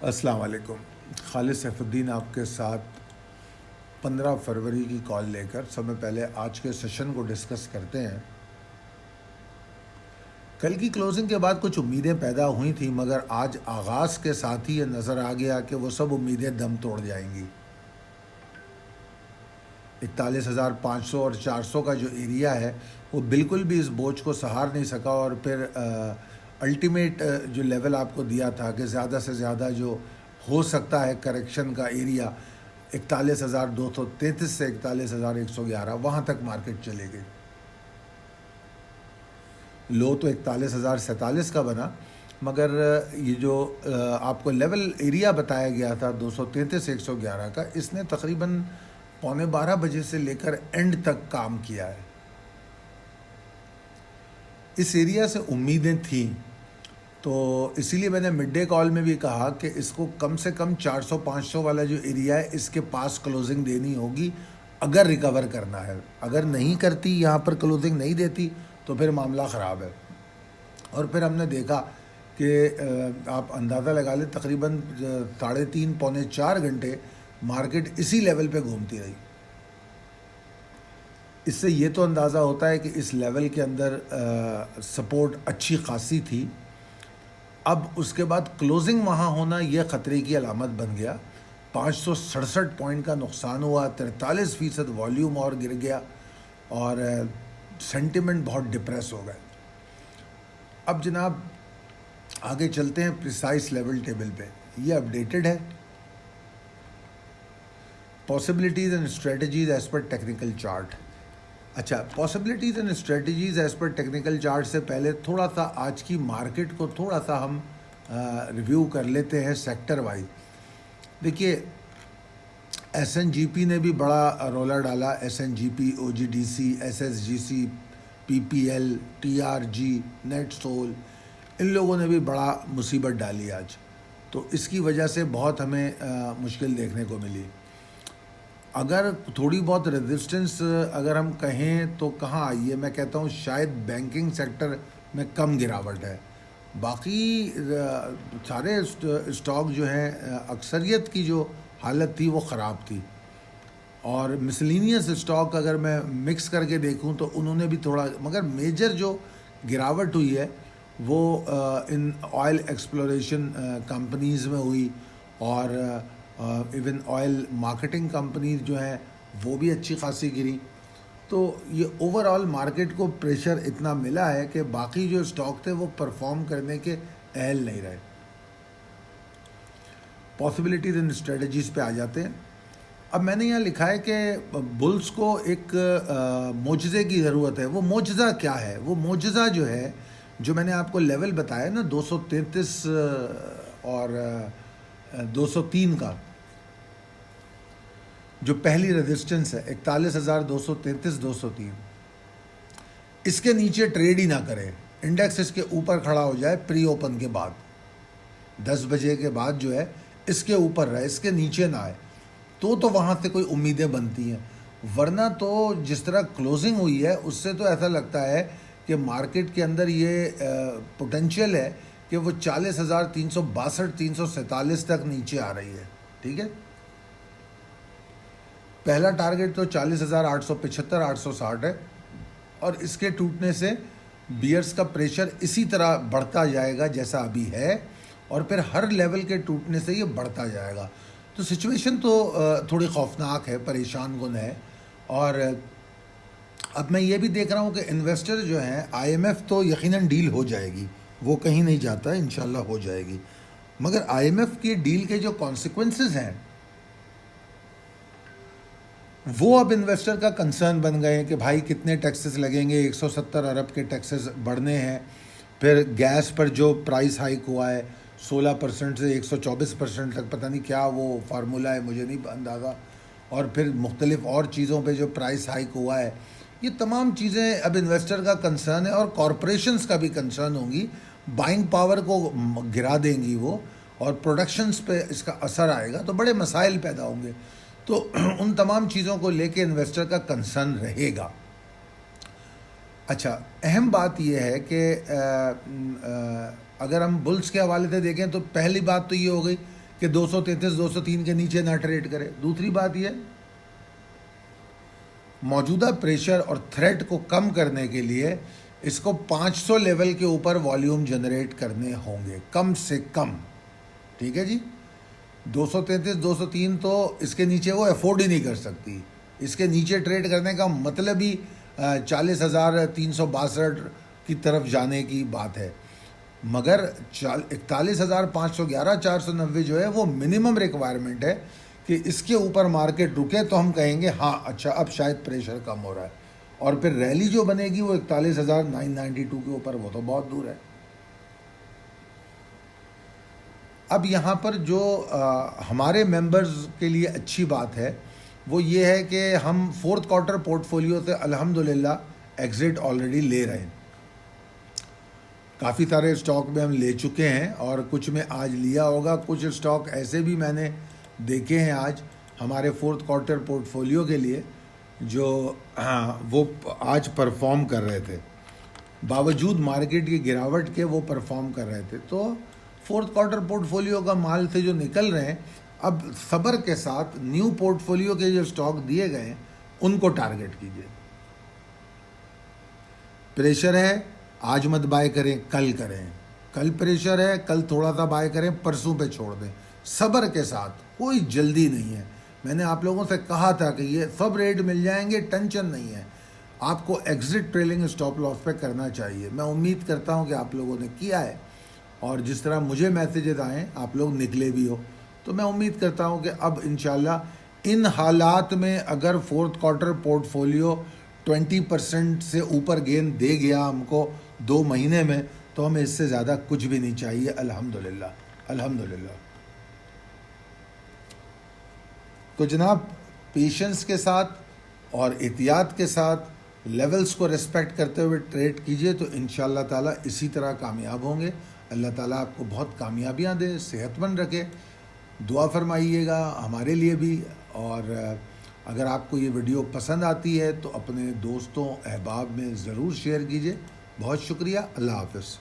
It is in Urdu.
السلام علیکم. خالد سیف الدین آپ کے ساتھ 15 فروری کی کال لے کر سب میں پہلے آج کے سیشن کو ڈسکس کرتے ہیں. کل کی کلوزنگ کے بعد کچھ امیدیں پیدا ہوئی تھیں، مگر آج آغاز کے ساتھ ہی یہ نظر آ گیا کہ وہ سب امیدیں دم توڑ جائیں گی. 41,500 اور 400 کا جو ایریا ہے وہ بالکل بھی اس بوجھ کو سہار نہیں سکا، اور پھر الٹیمیٹ جو لیول آپ کو دیا تھا کہ زیادہ سے زیادہ جو ہو سکتا ہے کریکشن کا ایریا 41,233 سے 41,111 وہاں تک مارکیٹ چلے گئی. لو تو 41,047 کا بنا، مگر یہ جو آپ کو لیول ایریا بتایا گیا تھا 233-111 کا، اس نے تقریباً 11:15 بجے سے لے کر اینڈ تک کام کیا ہے. اس ایریا سے امیدیں تھیں، تو اسی لیے میں نے مڈ ڈے کال میں بھی کہا کہ اس کو کم سے کم 400-500 والا جو ایریا ہے اس کے پاس کلوزنگ دینی ہوگی اگر ریکور کرنا ہے. اگر نہیں کرتی، یہاں پر کلوزنگ نہیں دیتی، تو پھر معاملہ خراب ہے. اور پھر ہم نے دیکھا کہ آپ اندازہ لگا لیں تقریباً 3.5-4 گھنٹے مارکیٹ اسی لیول پہ گھومتی رہی. اس سے یہ تو اندازہ ہوتا ہے کہ اس لیول کے اندر سپورٹ اچھی خاصی تھی. اب اس کے بعد کلوزنگ وہاں ہونا یہ خطرے کی علامت بن گیا. 567 پوائنٹ کا نقصان ہوا، 43% والیوم اور گر گیا، اور سینٹیمنٹ بہت ڈپریس ہو گئے. اب جناب آگے چلتے ہیں پریسائز لیول ٹیبل پہ. یہ اپڈیٹڈ ہے. Possibilities and strategies as per technical chart. اچھا، possibilities and strategies as per technical chart سے پہلے تھوڑا سا آج کی مارکیٹ کو تھوڑا سا ہم ریویو کر لیتے ہیں سیکٹر وائز. دیکھیے، ایس این جی پی نے بھی بڑا رولا ڈالا. S N G P, O G D C, S S G C, P P L, T R G, NetSol, ان لوگوں نے بھی بڑا مصیبت ڈالی آج. تو اس کی وجہ سے بہت ہمیں مشکل دیکھنے کو ملی. اگر تھوڑی بہت ریزسٹنس اگر ہم کہیں تو کہاں آئی ہے؟ میں کہتا ہوں شاید بینکنگ سیکٹر میں کم گراوٹ ہے. باقی سارے اسٹاک جو ہیں، اکثریت کی جو حالت تھی وہ خراب تھی. اور مسلینیس اسٹاک اگر میں مکس کر کے دیکھوں تو انہوں نے بھی تھوڑا، مگر میجر جو گراوٹ ہوئی ہے وہ ان آئل ایکسپلوریشن کمپنیز میں ہوئی، اور ایون آئل مارکیٹنگ کمپنیز جو ہیں وہ بھی اچھی خاصی گری. تو یہ اوور آل مارکیٹ کو پریشر اتنا ملا ہے کہ باقی جو اسٹاک تھے وہ پرفارم کرنے کے اہل نہیں رہے. پاسبلٹیز اینڈ اسٹریٹجیز پہ آ جاتے ہیں. اب میں نے یہاں لکھا ہے کہ بلز کو ایک معجزے کی ضرورت ہے. وہ معجزہ کیا ہے؟ وہ معجزہ جو ہے، جو میں نے آپ کو لیول بتایا نا 233 اور 203 کا، جو پہلی ریزسٹنس ہے 41,233-203، اس کے نیچے ٹریڈ ہی نہ کرے. انڈیکس اس کے اوپر کھڑا ہو جائے پری اوپن کے بعد، 10 بجے کے بعد جو ہے اس کے اوپر رہے، اس کے نیچے نہ آئے، تو وہاں سے کوئی امیدیں بنتی ہیں. ورنہ تو جس طرح کلوزنگ ہوئی ہے اس سے تو ایسا لگتا ہے کہ مارکیٹ کے اندر یہ پوٹینشیل ہے کہ وہ 40,362-347 تک نیچے آ رہی ہے. ٹھیک ہے، پہلا ٹارگٹ تو 40,875-860 ہے، اور اس کے ٹوٹنے سے بیئرز کا پریشر اسی طرح بڑھتا جائے گا جیسا ابھی ہے، اور پھر ہر لیول کے ٹوٹنے سے یہ بڑھتا جائے گا. تو سچویشن تو تھوڑی خوفناک ہے، پریشان کن ہے. اور اب میں یہ بھی دیکھ رہا ہوں کہ انویسٹر جو ہیں، آئی ایم ایف تو یقیناً ڈیل ہو جائے گی، وہ کہیں نہیں جاتا، انشاءاللہ ہو جائے گی. مگر آئی ایم ایف کی ڈیل کے جو کانسیکوینسز ہیں وہ اب انویسٹر کا کنسرن بن گئے ہیں کہ بھائی کتنے ٹیکسز لگیں گے. 170 ارب کے ٹیکسز بڑھنے ہیں. پھر گیس پر جو پرائس ہائک ہوا ہے 16% سے 124% تک، پتہ نہیں کیا وہ فارمولہ ہے، مجھے نہیں اندازہ. اور پھر مختلف اور چیزوں پہ جو پرائس ہائک ہوا ہے، یہ تمام چیزیں اب انویسٹر کا کنسرن ہے. اور کارپوریشنز کا بھی کنسرن ہوں گی، بائنگ پاور کو گرا دیں گی وہ، اور پروڈکشنز پہ اس کا اثر آئے گا، تو بڑے مسائل پیدا ہوں گے. تو ان تمام چیزوں کو لے کے انویسٹر کا کنسرن رہے گا. اچھا، اہم بات یہ ہے کہ اگر ہم بلز کے حوالے سے دیکھیں تو پہلی بات تو یہ ہو گئی کہ 233 203 کے نیچے نہ ٹریڈ کرے. دوسری بات یہ موجودہ پریشر اور تھریٹ کو کم کرنے کے لیے اس کو 500 لیول کے اوپر والیوم جنریٹ کرنے ہوں گے کم سے کم. ٹھیک ہے جی. 233 203 تو اس کے نیچے وہ افورڈ ہی نہیں کر سکتی. اس کے نیچے ٹریڈ کرنے کا مطلب ہی 40,362 کی طرف جانے کی بات ہے. مگر 41,511 490 جو ہے وہ منیمم ریکوائرمنٹ ہے کہ اس کے اوپر مارکیٹ رکے تو ہم کہیں گے ہاں اچھا اب شاید پریشر کم ہو رہا ہے. اور پھر ریلی جو بنے گی وہ 41,992 کے اوپر، وہ تو بہت دور ہے. اب یہاں پر جو ہمارے ممبرز کے لیے اچھی بات ہے وہ یہ ہے کہ ہم فورتھ کوارٹر پورٹ فولیو سے الحمدللہ ایگزٹ آلریڈی لے رہے ہیں. کافی سارے اسٹاک میں ہم لے چکے ہیں اور کچھ میں آج لیا ہوگا. کچھ اسٹاک ایسے بھی میں نے دیکھے ہیں آج ہمارے فورتھ کوارٹر پورٹ فولیو کے لیے جو وہ آج پرفارم کر رہے تھے، باوجود مارکیٹ کی گراوٹ کے وہ پرفارم کر رہے تھے. تو فورتھ کوارٹر پورٹ فولیو کا مال سے جو نکل رہے ہیں، اب صبر کے ساتھ نیو پورٹ فولیو کے جو اسٹاک دیے گئے ہیں ان کو ٹارگٹ کیجیے. پریشر ہے آج مت بائی کریں، کل کریں. کل پریشر ہے کل تھوڑا سا بائی کریں، پرسوں پہ چھوڑ دیں. صبر کے ساتھ، کوئی جلدی نہیں ہے. میں نے آپ لوگوں سے کہا تھا کہ یہ سب ریٹ مل جائیں گے، ٹینشن نہیں ہے. آپ کو ایگزٹ ٹریلنگ اسٹاپ لاس پہ کرنا چاہیے. میں امید کرتا ہوں کہ آپ لوگوں نے کیا ہے، اور جس طرح مجھے میسیجز آئیں آپ لوگ نکلے بھی ہو. تو میں امید کرتا ہوں کہ اب انشاءاللہ ان حالات میں اگر فورتھ کوارٹر پورٹ فولیو 20% سے اوپر گین دے گیا ہم کو 2 مہینے میں، تو ہمیں اس سے زیادہ کچھ بھی نہیں چاہیے. الحمدللہ الحمدللہ. تو جناب پیشنس کے ساتھ اور احتیاط کے ساتھ لیولز کو ریسپیکٹ کرتے ہوئے ٹریڈ کیجئے تو انشاءاللہ تعالیٰ اسی طرح کامیاب ہوں گے. اللہ تعالیٰ آپ کو بہت کامیابیاں دے، صحت مند رکھے. دعا فرمائیے گا ہمارے لیے بھی. اور اگر آپ کو یہ ویڈیو پسند آتی ہے تو اپنے دوستوں احباب میں ضرور شیئر کیجئے. بہت شکریہ. اللہ حافظ.